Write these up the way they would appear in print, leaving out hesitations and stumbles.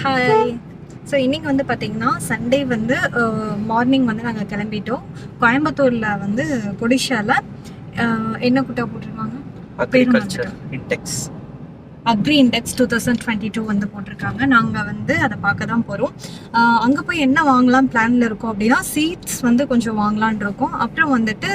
Hi. So இன்றைக்கி வந்து பார்த்திங்கன்னா சண்டே வந்து மார்னிங் வந்து நாங்கள் கிளம்பிட்டோம். கோயம்புத்தூரில் வந்து கொடிஷாவில் என்ன கூட்டா போட்டிருக்காங்க, அக்ரிகல்ச்சர் இன்டெக்ஸ் அக்ரி இன்டெக்ஸ் 2022 வந்து போட்டிருக்காங்க. நாங்கள் வந்து அதை பார்க்க தான் போகிறோம். அங்கே போய் என்ன வாங்கலாம் பிளானில் இருக்கோம் அப்படின்னா, சீட்ஸ் வந்து கொஞ்சம் வாங்கலான் இருக்கோம். அப்புறம் வந்துட்டு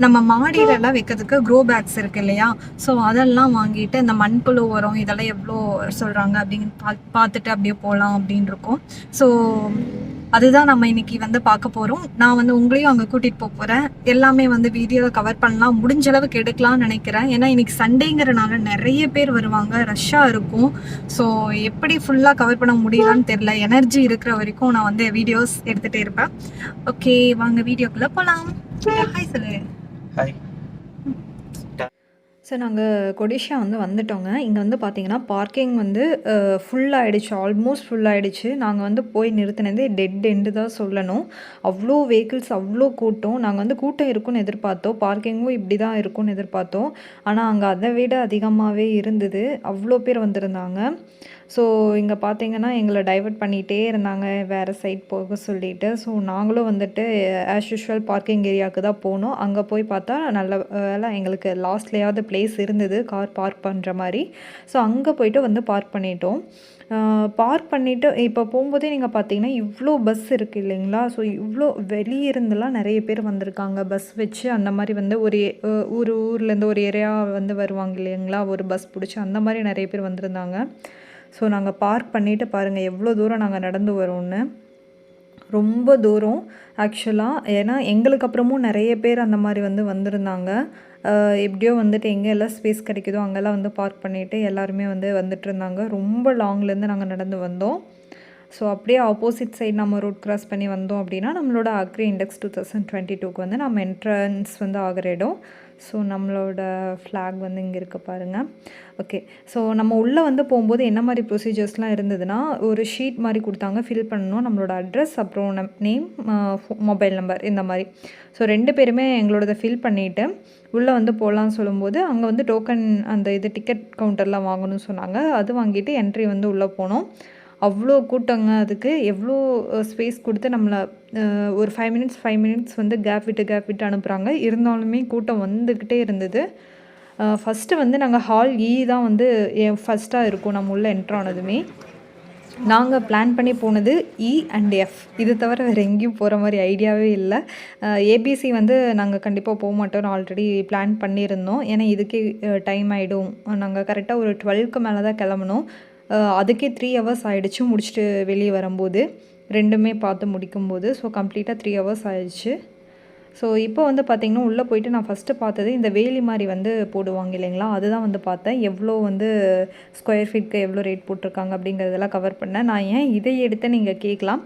நம்ம மாடியிலலாம் வைக்கிறதுக்கு க்ரோ பேக்ஸ் இருக்குது இல்லையா, ஸோ அதெல்லாம் வாங்கிட்டு இந்த மண்புழு உரம் இதெல்லாம் எவ்வளோ சொல்கிறாங்க அப்படின்னு பார்த்துட்டு அப்படியே போகலாம் அப்படின்னு இருக்கோம். ஸோ அதுதான் நம்ம இன்னைக்கு வந்து பார்க்க போகிறோம். நான் வந்து உங்களையும் அங்கே கூட்டிகிட்டு போகிறேன். எல்லாமே வந்து வீடியோவில் கவர் பண்ணலாம், முடிஞ்ச அளவுக்கு எடுக்கலாம்னு நினைக்கிறேன். ஏன்னா இன்னைக்கு சண்டேங்கிறனால நிறைய பேர் வருவாங்க, ரஷ்ஷாக இருக்கும். ஸோ எப்படி ஃபுல்லாக கவர் பண்ண முடியலான்னு தெரியல. எனர்ஜி இருக்கிற வரைக்கும் நான் வந்து வீடியோஸ் எடுத்துகிட்டே இருப்பேன். ஓகே, வாங்க வீடியோக்குள்ளே போகலாம். ஹாய் சொல்லு. ஹாய். ஸோ நாங்கள் கொடிஷா வந்து வந்துட்டோங்க. இங்கே வந்து பார்த்திங்கன்னா பார்க்கிங் வந்து ஃபுல்லாகிடுச்சு, ஆல்மோஸ்ட் ஃபுல்லாகிடுச்சு. நாங்கள் வந்து போய் நிறுத்தினதே டெட் எண்டு தான் சொல்லணும். அவ்வளோ வெஹிக்கிள்ஸ், அவ்வளோ கூட்டம். நாங்கள் வந்து கூட்டம் இருக்குன்னு எதிர்பார்த்தோம், பார்க்கிங்கும் இப்படி தான் இருக்கும்னு எதிர்பார்த்தோம். ஆனால் அங்கே அதை விட அதிகமாகவே இருந்தது, அவ்வளோ பேர் வந்திருந்தாங்க. ஸோ இங்கே பார்த்தீங்கன்னா எங்களை டைவர்ட் பண்ணிகிட்டே இருந்தாங்க வேறு சைட் போக சொல்லிட்டு. ஸோ நாங்களும் வந்துட்டு ஆஸ் யூஷுவல் பார்க்கிங் ஏரியாவுக்கு தான் போனோம். அங்கே போய் பார்த்தா நல்ல வேலை எங்களுக்கு லாஸ்ட்லேயாவது பிளேஸ் இருந்தது கார் பார்க் பண்ணுற மாதிரி. ஸோ அங்கே போய்ட்டு வந்து பார்க் பண்ணிட்டோம். பார்க் பண்ணிவிட்டு இப்போ போகும்போதே நீங்கள் பார்த்தீங்கன்னா இவ்வளோ பஸ் இருக்குது இல்லைங்களா. ஸோ இவ்வளோ வெளியே இருந்தெல்லாம் நிறைய பேர் வந்திருக்காங்க பஸ் வச்சு. அந்த மாதிரி வந்து ஒரு ஊர்லேருந்து ஒரு ஏரியா வந்து வருவாங்க இல்லைங்களா, ஒரு பஸ் பிடிச்சி அந்த மாதிரி நிறைய பேர் வந்திருந்தாங்க. ஸோ நாங்கள் பார்க் பண்ணிவிட்டு பாருங்கள் எவ்வளோ தூரம் நாங்கள் நடந்து வரோன்னு. ரொம்ப தூரம் ஆக்சுவலாக. ஏன்னா எங்களுக்கு அப்புறமும் நிறைய பேர் அந்த மாதிரி வந்து வந்திருந்தாங்க. எப்படியோ வந்துட்டு எங்கே எல்லாம் ஸ்பேஸ் கிடைக்குதோ அங்கெல்லாம் வந்து பார்க் பண்ணிவிட்டு எல்லாருமே வந்து வந்துட்டு இருந்தாங்க. ரொம்ப லாங்லேருந்து நாங்கள் நடந்து வந்தோம். ஸோ அப்படியே ஆப்போசிட் சைடு நம்ம ரோட் கிராஸ் பண்ணி வந்தோம் அப்படின்னா நம்மளோட அக்ரி இண்டெக்ஸ் 2022க்கு வந்து நம்ம என்ட்ரன்ஸ் வந்து ஆகிற இடம். ஸோ நம்மளோட ஃப்ளாக் வந்து இங்கே இருக்க பாருங்கள். ஓகே, ஸோ நம்ம உள்ளே வந்து போகும்போது என்ன மாதிரி ப்ரொசீஜர்ஸ்லாம் இருந்ததுன்னா, ஒரு ஷீட் மாதிரி கொடுத்தாங்க, ஃபில் பண்ணணும் நம்மளோட அட்ரஸ், அப்புறம் நேம், மொபைல் நம்பர், இந்த மாதிரி. ஸோ 2 பேருமே எங்களோடதை ஃபில் பண்ணிவிட்டு உள்ளே வந்து போகலான்னு சொல்லும்போது அங்கே வந்து டோக்கன் அந்த டிக்கெட் கவுண்டர்லாம் வாங்கணும்னு சொன்னாங்க. அது வாங்கிட்டு என்ட்ரி வந்து உள்ளே போனோம். அவ்வளோ கூட்டங்க. அதுக்கு எவ்வளோ ஸ்பேஸ் கொடுத்து நம்மளை ஒரு 5 மினிட்ஸ் வந்து கேப் விட்டு அனுப்புகிறாங்க. இருந்தாலுமே கூட்டம் வந்துக்கிட்டே இருந்தது. ஃபஸ்ட்டு வந்து நாங்கள் ஹால் தான் வந்து ஃபஸ்ட்டாக இருக்கும் நம்ம உள்ளே என்ட்ரானதுமே. நாங்கள் பிளான் பண்ணி போனது E and F, இது தவிர வேறு எங்கேயும் போகிற மாதிரி ஐடியாவே இல்லை. ABC வந்து நாங்கள் கண்டிப்பாக போக மாட்டோம்னு ஆல்ரெடி பிளான் பண்ணியிருந்தோம். ஏன்னா இதுக்கே டைம் ஆகிடும். நாங்கள் கரெக்டாக ஒரு 12க்கு மேலே தான் கிளம்பணும். அதுக்கே 3 ஹவர்ஸ் ஆகிடுச்சு முடிச்சுட்டு வெளியே வரும்போது, ரெண்டுமே பார்த்து முடிக்கும்போது. ஸோ கம்ப்ளீட்டாக 3 ஹவர்ஸ் ஆகிடுச்சு. ஸோ இப்போ வந்து பார்த்திங்கன்னா உள்ளே போயிட்டு நான் ஃபஸ்ட்டு பார்த்தது இந்த வேலி மாதிரி வந்து போடுவாங்க இல்லைங்களா, அதுதான் வந்து பார்த்தேன். எவ்வளோ வந்து ஸ்கொயர் ஃபீட்க்கு எவ்வளோ ரேட் போட்டிருக்காங்க அப்படிங்கிறதெல்லாம் கவர் பண்ணேன். நான் ஏன் இதை எடுத்து நீங்கள் கேட்கலாம்.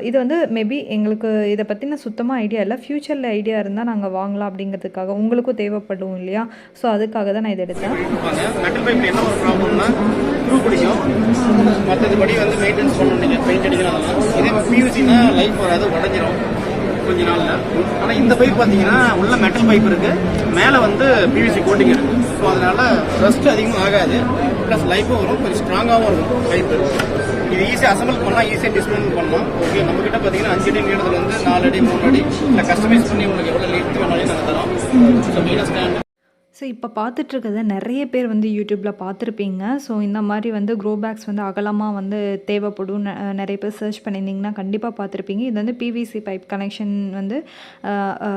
இது வந்து மேபி எங்களுக்கு இதை பற்றின சுத்தமாக ஐடியா இல்லை. ஃப்யூச்சரில் ஐடியா இருந்தால் நாங்கள் வாங்கலாம் அப்படிங்கிறதுக்காக, உங்களுக்கும் தேவைப்படும் இல்லையா, ஸோ அதுக்காக தான் நான் இதை எடுத்தேன். மற்றபடி வந்து மெயின்டெனன்ஸ் பண்ணணும், பெயிண்ட் அடிக்கலாம். இதே பியூசினா லைஃப் வராது, உடஞ்சிரும் கொஞ்ச நாள்ல. ஆனால் இந்த பைப் பார்த்தீங்கன்னா உள்ள மெட்டல் பைப் இருக்கு, மேலே வந்து பிவிசி கோட்டிங் இருக்கு. ஸோ அதனால ரஸ்ட் அதிகமாக ஆகாது, ப்ளஸ் லைஃபும் வரும், கொஞ்சம் ஸ்ட்ராங்காகவும் இருக்கும் பைப்பு. இது ஈஸியாக அசம்பிள் பண்ணலாம், ஈஸியாக டிஸ்மேண்டில் பண்ணலாம். ஓகே, நம்மக்கிட்ட பார்த்தீங்கன்னா 5 அடி நீளத்தில் வந்து 4 அடி 3 அடி இல்லை கஸ்டமைஸ் பண்ணி உங்களுக்கு எவ்வளோ லென்த் வேணாலும் நாங்கள் தரோம். ஸோ மெயினாக ஸ்டாண்ட். ஸோ இப்போ பார்த்துட்ருக்கதை நிறைய பேர் வந்து யூடியூப்பில் பார்த்துருப்பீங்க. ஸோ இந்த மாதிரி வந்து க்ரோ பேக்ஸ் வந்து அகலமாக வந்து தேவைப்படும், நிறைய பேர் சர்ச் பண்ணியிருந்தீங்கன்னா கண்டிப்பாக பார்த்துருப்பீங்க. இது வந்து பிவிசி பைப் கனெக்ஷன் வந்து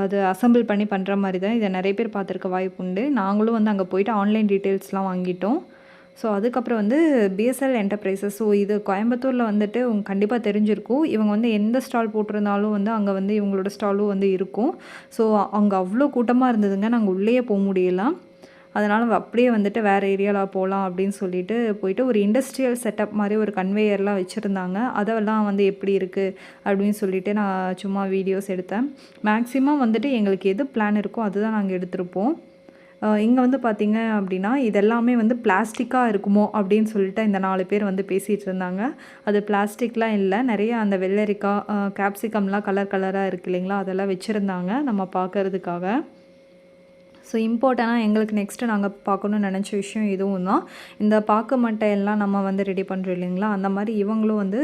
அது அசம்பிள் பண்ணி பண்ணுற மாதிரி தான். இதை நிறைய பேர் பார்த்துருக்க வாய்ப்பு உண்டு. நாங்களும் வந்து அங்கே போயிட்டு ஆன்லைன் டீட்டெயில்ஸ்லாம் வாங்கிட்டோம். ஸோ அதுக்கப்புறம் வந்து பிஎஸ்எல் என்டர்பிரைசஸ். ஸோ இது கோயம்புத்தூரில் வந்துட்டு உங்களுக்கு கண்டிப்பாக தெரிஞ்சிருக்கும். இவங்க வந்து எந்த ஸ்டால் போட்டிருந்தாலும் வந்து அங்கே வந்து இவங்களோட ஸ்டாலும் வந்து இருக்கும். ஸோ அங்கே அவ்வளோ கூட்டமாக இருந்ததுங்க, நாங்கள் உள்ளேயே போக முடியல. அதனால் அப்படியே வந்துட்டு வேறு ஏரியாவில் போகலாம் அப்படின்னு சொல்லிட்டு போயிட்டு ஒரு இண்டஸ்ட்ரியல் செட்டப் மாதிரி ஒரு கன்வேயர்லாம் வச்சுருந்தாங்க. அதெல்லாம் வந்து எப்படி இருக்குது அப்படின்னு சொல்லிட்டு நான் சும்மா வீடியோஸ் எடுத்தேன். மேக்ஸிமம் வந்துட்டு எங்களுக்கு எது பிளான் இருக்கோ அதுதான் நாங்கள் எடுத்திருப்போம். இங்கே வந்து பார்த்திங்க அப்படின்னா இதெல்லாமே வந்து பிளாஸ்டிக்காக இருக்குமோ அப்படின்னு சொல்லிட்டு இந்த 4 பேர் வந்து பேசிகிட்டு இருந்தாங்க. அது பிளாஸ்டிக்லாம் இல்லை, நிறைய அந்த வெள்ளரிக்காய், கேப்சிகம்லாம் கலர் கலராக இருக்குது இல்லைங்களா, அதெல்லாம் வச்சுருந்தாங்க நம்ம பார்க்குறதுக்காக. ஸோ இம்பார்ட்டனாக எங்களுக்கு நெக்ஸ்ட்டு நாங்கள் பார்க்கணுன்னு நினச்ச விஷயம் இதுவும் தான். இந்த பாக்கு மட்டையெல்லாம் நம்ம வந்து ரெடி பண்ணுறோம் இல்லைங்களா, அந்த மாதிரி இவங்களும் வந்து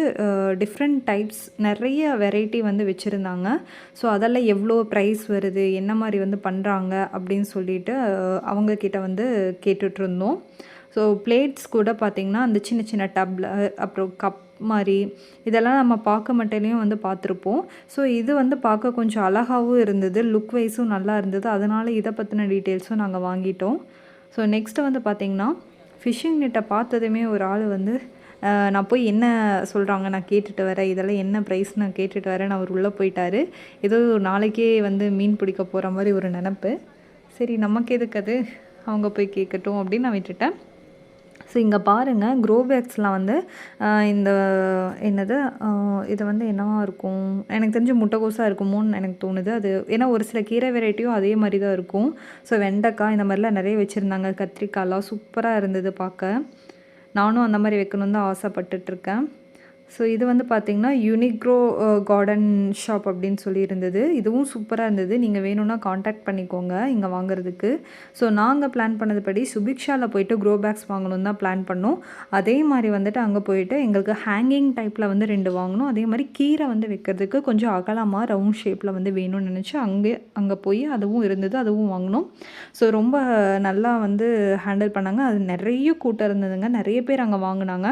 டிஃப்ரெண்ட் டைப்ஸ் நிறைய வெரைட்டி வந்து வச்சுருந்தாங்க. ஸோ அதெல்லாம் எவ்வளோ ப்ரைஸ் வருது, என்ன மாதிரி வந்து பண்ணுறாங்க அப்படின்னு சொல்லிட்டு அவங்கக்கிட்ட வந்து கேட்டுட்ருந்தோம். ஸோ பிளேட்ஸ் கூட பார்த்திங்கன்னா அந்த சின்ன சின்ன டப்பில் அப்புறம் கப் மாதிரி இதெல்லாம் நம்ம பார்க்க மட்டையிலையும் வந்து பார்த்துருப்போம். ஸோ இது வந்து பார்க்க கொஞ்சம் அழகாகவும் இருந்தது, லுக் வைஸும் நல்லா இருந்தது. அதனால் இதை பற்றின டீட்டெயில்ஸும் நாங்கள் வாங்கிட்டோம். ஸோ நெக்ஸ்ட்டு வந்து பார்த்திங்கன்னா ஃபிஷ்ஷிங் நெட்டை பார்த்ததுமே ஒரு ஆள் வந்து நான் போய் என்ன சொல்கிறாங்க நான் கேட்டுட்டு வரேன், இதெல்லாம் என்ன ப்ரைஸ் நான் கேட்டுட்டு வரேன், அவர் உள்ளே போயிட்டார். ஏதோ நாளைக்கே வந்து மீன் பிடிக்க போகிற மாதிரி ஒரு நினப்பு. சரி நமக்கு எதுக்கு அது, அவங்க போய் கேட்கட்டும் அப்படின்னு நான் விட்டுட்டேன். ஸோ இங்கே பாருங்கள் க்ரோ பேக்ஸ்லாம் வந்து இந்த என்னது இது வந்து என்னவா இருக்கும், எனக்கு தெரிஞ்சு முட்டைகோஸாக இருக்குமோன்னு எனக்கு தோணுது. அது ஏன்னா ஒரு சில கீரை வெரைட்டியும் அதே மாதிரி தான் இருக்கும். ஸோ வெண்டைக்காய் இந்த மாதிரிலாம் நிறைய வச்சுருந்தாங்க, கத்திரிக்காய்லாம் சூப்பராக இருந்தது பார்க்க. நானும் அந்த மாதிரி வைக்கணுன்னு தான் ஆசைப்பட்டுட்ருக்கேன். ஸோ இது வந்து பார்த்திங்கன்னா யூனிக்ரோ கார்டன் ஷாப் அப்படின்னு சொல்லி இருந்தது. இதுவும் சூப்பராக இருந்தது. நீங்கள் வேணும்னா காண்டாக்ட் பண்ணிக்கோங்க இங்கே வாங்குறதுக்கு. ஸோ நாங்கள் பிளான் பண்ணதுபடி சுபிக்ஷாவில் போயிட்டு க்ரோ பேக்ஸ் வாங்கணுன்னு தான் பிளான் பண்ணோம். அதே மாதிரி வந்துட்டு அங்கே போயிட்டு எங்களுக்கு ஹேங்கிங் டைப்பில் வந்து 2 வாங்கணும். அதே மாதிரி கீரை வந்து வைக்கிறதுக்கு கொஞ்சம் அகலமாக ரவுண்ட் ஷேப்பில் வந்து வேணும்னு நினச்சி அங்கே போய் அதுவும் இருந்தது, அதுவும் வாங்கினோம். ஸோ ரொம்ப நல்லா வந்து ஹேண்டில் பண்ணாங்க. அது நிறைய கூட்டம் இருந்ததுங்க, நிறைய பேர் அங்கே வாங்கினாங்க.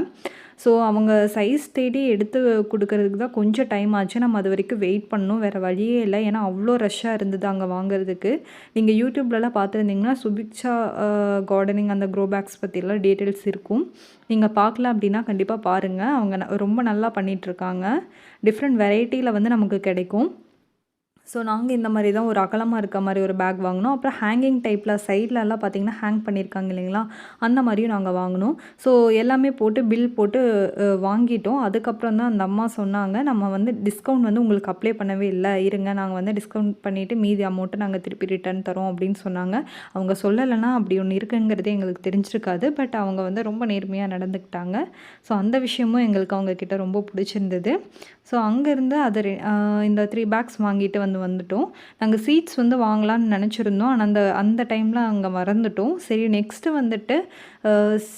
ஸோ அவங்க சைஸ் தேடி எடுத்து கொடுக்கறதுக்கு தான் கொஞ்சம் டைம் ஆச்சு. நம்ம அது வரைக்கும் வெயிட் பண்ணணும், வேறு வழியே இல்லை. ஏன்னா அவ்வளோ ரஷ்ஷாக இருந்தது அங்கே வாங்குறதுக்கு. நீங்கள் யூடியூப்லலாம் பார்த்துருந்தீங்கன்னா சுபிக்ஷா கார்டனிங் அந்த க்ரோ பேக்ஸ் பற்றிலாம் டீட்டெயில்ஸ் இருக்கும். நீங்கள் பார்க்கல அப்படின்னா கண்டிப்பாக பாருங்கள். அவங்க ரொம்ப நல்லா பண்ணிகிட்ருக்காங்க. டிஃப்ரெண்ட் வெரைட்டியில் வந்து நமக்கு கிடைக்கும். ஸோ நாங்கள் இந்த மாதிரி தான் ஒரு அகலமாக இருக்க மாதிரி ஒரு பேக் வாங்கினோம். அப்புறம் ஹேங்கிங் டைப்பில் சைட்லலாம் பார்த்திங்கன்னா ஹேங் பண்ணியிருக்காங்க இல்லைங்களா, அந்த மாதிரியும் நாங்கள் வாங்கினோம். ஸோ எல்லாமே போட்டு பில் போட்டு வாங்கிட்டோம். அதுக்கப்புறம் தான் அந்த அம்மா சொன்னாங்க, நம்ம வந்து டிஸ்கவுண்ட் வந்து உங்களுக்கு அப்ளை பண்ணவே இல்லை, இருங்க நாங்கள் வந்து டிஸ்கவுண்ட் பண்ணிவிட்டு மீதி அமௌண்ட்டை நாங்கள் திருப்பி ரிட்டர்ன் தரோம் அப்படின்னு சொன்னாங்க. அவங்க சொல்லலைன்னா அப்படி ஒன்று இருக்குங்கிறதே எங்களுக்கு தெரிஞ்சிருக்காது. பட் அவங்க வந்து ரொம்ப நேர்மையாக நடந்துக்கிட்டாங்க. ஸோ அந்த விஷயமும் எங்களுக்கு அவங்கக்கிட்ட ரொம்ப பிடிச்சிருந்தது. ஸோ அங்கேருந்து அதை இந்த 3 பேக்ஸ் வாங்கிட்டு வந்துட்டோம். நாங்கள் சீட்ஸ் வந்து வாங்கலான்னு நினச்சிருந்தோம். ஆனால் அந்த டைமில் அங்கே மறந்துட்டோம். சரி நெக்ஸ்ட்டு வந்துட்டு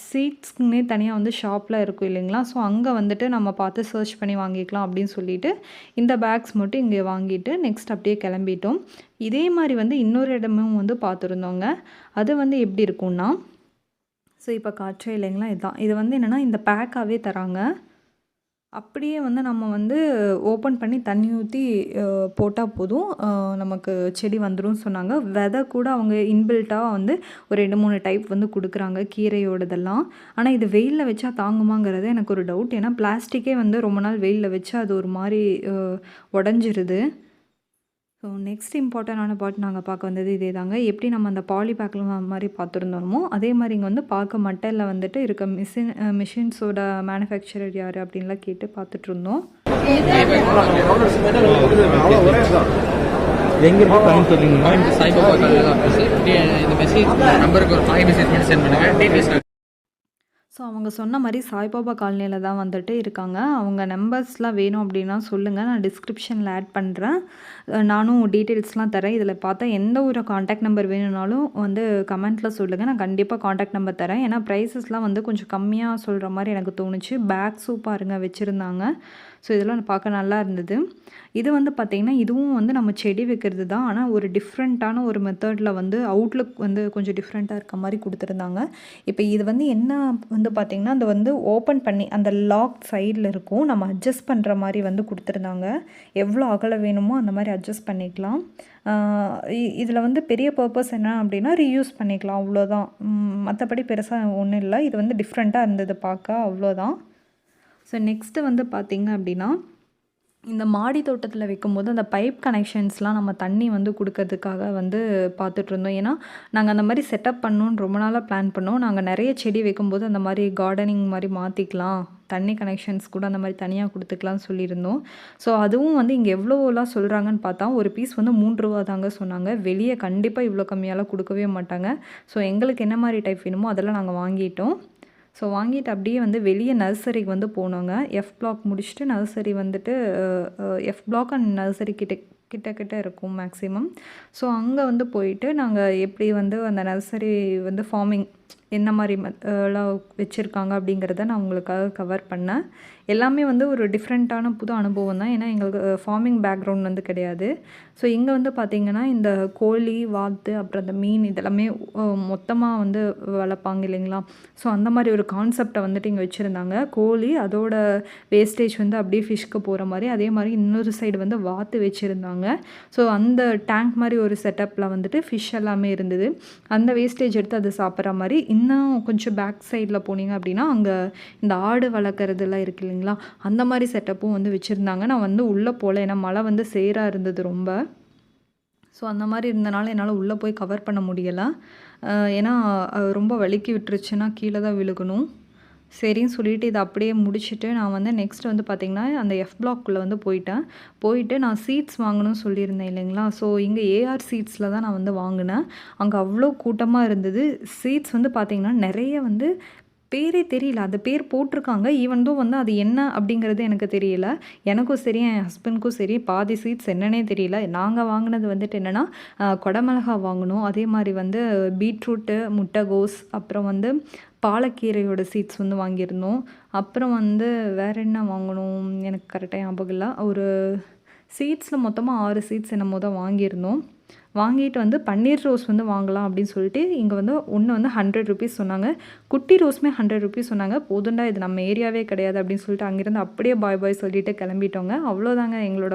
சீட்ஸ்க்குன்னே தனியாக வந்து ஷாப்பில் இருக்கும் இல்லைங்களா, ஸோ அங்கே வந்துட்டு நம்ம பார்த்து சர்ச் பண்ணி வாங்கிக்கலாம் அப்படின்னு சொல்லிட்டு இந்த பேக்ஸ் மட்டும் இங்கே வாங்கிட்டு நெக்ஸ்ட் அப்படியே கிளம்பிட்டோம். இதே மாதிரி வந்து இன்னொரு இடமும் வந்து பார்த்துருந்தோங்க. அது வந்து எப்படி இருக்கும்னா, ஸோ இப்போ காய்ச்சல் இல்லைங்களா, இதுதான். இது வந்து என்னென்னா இந்த பேக்காகவே தராங்க. அப்படியே வந்து நம்ம வந்து ஓப்பன் பண்ணி தண்ணி ஊற்றி போட்டால் போதும், நமக்கு செடி வந்துடும் சொன்னாங்க. விதை கூட அவங்க இன்பில்ட்டாக வந்து ஒரு 2-3 டைப் வந்து கொடுக்குறாங்க கீரையோடதெல்லாம். ஆனால் இது வெயிலில் வச்சா தாங்குமாங்கிறது எனக்கு ஒரு டவுட். ஏன்னா பிளாஸ்டிக்கே வந்து ரொம்ப நாள் வெயிலில் வச்சா அது ஒரு மாதிரி உடஞ்சிருது. ஸோ நெக்ஸ்ட் இம்பார்ட்டண்டான பார்ட் நாங்கள் பார்க்க வந்தது இதே தாங்க. எப்படி நம்ம அந்த பாலி பேக்கில் மாதிரி பார்த்துருந்தோமோ அதே மாதிரி இங்கே வந்து பார்க்க மட்டையில் வந்துட்டு இருக்க மிஷின்ஸோட மேனுஃபேக்சரர் யார் அப்படின்லாம் கேட்டு பார்த்துட்ருந்தோம். ஸோ அவங்க சொன்ன மாதிரி சாய்பாபா காலனியில் தான் வந்துட்டு இருக்காங்க. அவங்க நம்பர்ஸ்லாம் வேணும் அப்படின்னா சொல்லுங்கள், நான் டிஸ்கிரிப்ஷனில் ஆட் பண்ணுறேன். நானும் டீட்டெயில்ஸ்லாம் தரேன். இதில் பார்த்தா எந்த ஒரு காண்டாக்ட் நம்பர் வேணும்னாலும் வந்து கமெண்ட்டில் சொல்லுங்கள், நான் கண்டிப்பாக காண்டாக்ட் நம்பர் தரேன். ஏன்னா ப்ரைஸஸ்லாம் வந்து கொஞ்சம் கம்மியாக சொல்கிற மாதிரி எனக்கு தோணுச்சு. பேக்ஸும் பாருங்கள் வச்சுருந்தாங்க. ஸோ இதெல்லாம் பார்க்க நல்லா இருந்தது. இது வந்து பார்த்திங்கன்னா இதுவும் வந்து நம்ம செடி வைக்கிறது தான், ஆனால் ஒரு டிஃப்ரெண்ட்டான ஒரு மெத்தடில் வந்து அவுட்லுக் வந்து கொஞ்சம் டிஃப்ரெண்ட்டாக இருக்க மாதிரி கொடுத்துருந்தாங்க. இப்போ இது வந்து என்ன வந்து பார்த்திங்கன்னா அது வந்து ஓப்பன் பண்ணி அந்த லாக் சைடில் இருக்கும், நம்ம அட்ஜஸ்ட் பண்ணுற மாதிரி வந்து கொடுத்துருந்தாங்க. எவ்வளோ அகலம் வேணுமோ அந்த மாதிரி அட்ஜஸ்ட் பண்ணிக்கலாம். இதில் வந்து பெரிய பர்பஸ் என்ன அப்படின்னா ரீயூஸ் பண்ணிக்கலாம், அவ்வளோதான். மற்றபடி பெருசாக ஒன்றும் இல்லை. இது வந்து டிஃப்ரெண்ட்டாக இருந்தது பார்க்க, அவ்வளோதான். ஸோ நெக்ஸ்ட்டு வந்து பார்த்திங்க அப்படின்னா இந்த மாடி தோட்டத்தில் வைக்கும்போது அந்த பைப் கனெக்ஷன்ஸ்லாம் நம்ம தண்ணி வந்து கொடுக்கறதுக்காக வந்து பார்த்துட்ருந்தோம். ஏன்னா நாங்கள் அந்த மாதிரி செட்டப் பண்ணணுன்னு ரொம்ப நாளாக பிளான் பண்ணோம். நாங்கள் நிறைய செடி வைக்கும்போது அந்த மாதிரி கார்டனிங் மாதிரி மாற்றிக்கலாம், தண்ணி கனெக்ஷன்ஸ் கூட அந்த மாதிரி தனியாக கொடுத்துக்கலாம்னு சொல்லியிருந்தோம். ஸோ அதுவும் வந்து இங்கே எவ்வளோலாம் சொல்கிறாங்கன்னு பார்த்தா ஒரு பீஸ் வந்து 3 ரூபா தாங்க சொன்னாங்க. வெளியே கண்டிப்பாக இவ்வளோ கம்மியாலாம் கொடுக்கவே மாட்டாங்க. ஸோ எங்களுக்கு என்ன மாதிரி டைப் வேணுமோ அதெல்லாம் நாங்கள் வாங்கிட்டோம். ஸோ வாங்கிட்டு அப்படியே வந்து வெளியே நர்சரிக்கு வந்து போனோங்க. எஃப் பிளாக் முடிச்சுட்டு நர்சரி வந்துட்டு எஃப் பிளாக் அண்ட் நர்சரி கிட்ட கிட்ட இருக்கும் மேக்ஸிமம். ஸோ அங்கே வந்து போயிட்டு நாங்கள் எப்படி வந்து அந்த நர்சரி வந்து ஃபார்மிங் என்ன மாதிரி எல்லாம் வச்சுருக்காங்க அப்படிங்கிறத நான் உங்களுக்காக கவர் பண்ணேன். எல்லாமே வந்து ஒரு டிஃப்ரெண்ட்டான புது அனுபவம் தான். ஏன்னா எங்களுக்கு ஃபார்மிங் பேக்ரவுண்ட் வந்து கிடையாது. ஸோ இங்கே வந்து பார்த்திங்கன்னா இந்த கோழி, வாத்து, அப்புறம் இந்த மீன் இதெல்லாமே மொத்தமாக வந்து வளர்ப்பாங்க இல்லைங்களா? ஸோ அந்த மாதிரி ஒரு கான்செப்டை வந்துட்டு இங்கே வச்சுருந்தாங்க. கோழி அதோட வேஸ்டேஜ் வந்து அப்படியே ஃபிஷ்க்கு போகிற மாதிரி, அதே மாதிரி இன்னொரு சைடு வந்து வாத்து வச்சுருந்தாங்க. ஸோ அந்த டேங்க் மாதிரி ஒரு செட்டப்பில் வந்துட்டு ஃபிஷ் எல்லாமே இருந்தது. அந்த வேஸ்டேஜ் எடுத்து அதை சாப்பிட்ற மாதிரி. இன்னும் கொஞ்சம் பேக் சைடில் போனீங்க அப்படின்னா அங்கே இந்த ஆடு வளர்க்குறதுலாம் இருக்கு இல்லைங்களா, அந்த மாதிரி செட்டப்பும் வந்து வச்சுருந்தாங்க. நான் வந்து உள்ளே போகல, ஏன்னா மழை வந்து சேராக இருந்தது ரொம்ப. ஸோ அந்த மாதிரி இருந்தனால என்னால் உள்ளே போய் கவர் பண்ண முடியலை. ஏன்னா ரொம்ப வலிக்கி விட்டுருச்சுன்னா கீழே தான் விழுகணும். சரின்னு சொல்லிவிட்டு இதை அப்படியே முடிச்சுட்டு நான் வந்து நெக்ஸ்ட் வந்து பார்த்திங்கன்னா அந்த எஃப் பிளாக்குள்ளே வந்து போயிட்டு நான் சீட்ஸ் வாங்கணும்னு சொல்லியிருந்தேன் இல்லைங்களா. ஸோ இங்கே ஏஆர் சீட்ஸில் தான் நான் வந்து வாங்கினேன். அங்கே அவ்வளோ கூட்டமாக இருந்தது. சீட்ஸ் வந்து பார்த்திங்கன்னா நிறைய வந்து பேரே தெரியல. அந்த பேர் போட்டிருக்காங்க, ஈவன் தோ வந்து அது என்ன அப்படிங்கிறது எனக்கு தெரியல. எனக்கும் சரி என் ஹஸ்பண்ட்க்கும் சரி பாதி சீட்ஸ் என்னன்னே தெரியல. நாங்கள் வாங்கினது வந்துட்டு என்னென்னா கொடமிளகா வாங்கினோம், அதே மாதிரி வந்து பீட்ரூட்டு, முட்டைகோஸ், அப்புறம் வந்து பாலக்கீரையோட சீட்ஸ் வந்து வாங்கியிருந்தோம். அப்புறம் வந்து வேறு என்ன வாங்கினோம் எனக்கு கரெக்டாக ஞாபகம் இல்லை. ஒரு சீட்ஸில் மொத்தமாக 6 சீட்ஸ் என்னமோ தான் வாங்கியிருந்தோம். வாங்கிட்டு வந்து பன்னீர் ரோஸ் வந்து வாங்கலாம் அப்படின்னு சொல்லிட்டு இங்கே வந்து ஒன்று வந்து 100 ருபீஸ் சொன்னாங்க. குட்டி ரோஸுமே 100 ருபீஸ் சொன்னாங்க. போதுண்டா, இது நம்ம ஏரியாவே கிடையாது அப்படின்னு சொல்லிட்டு அங்கேருந்து அப்படியே பாய் சொல்லிட்டு கிளம்பிட்டோங்க. அவ்வளோதாங்க எங்களோட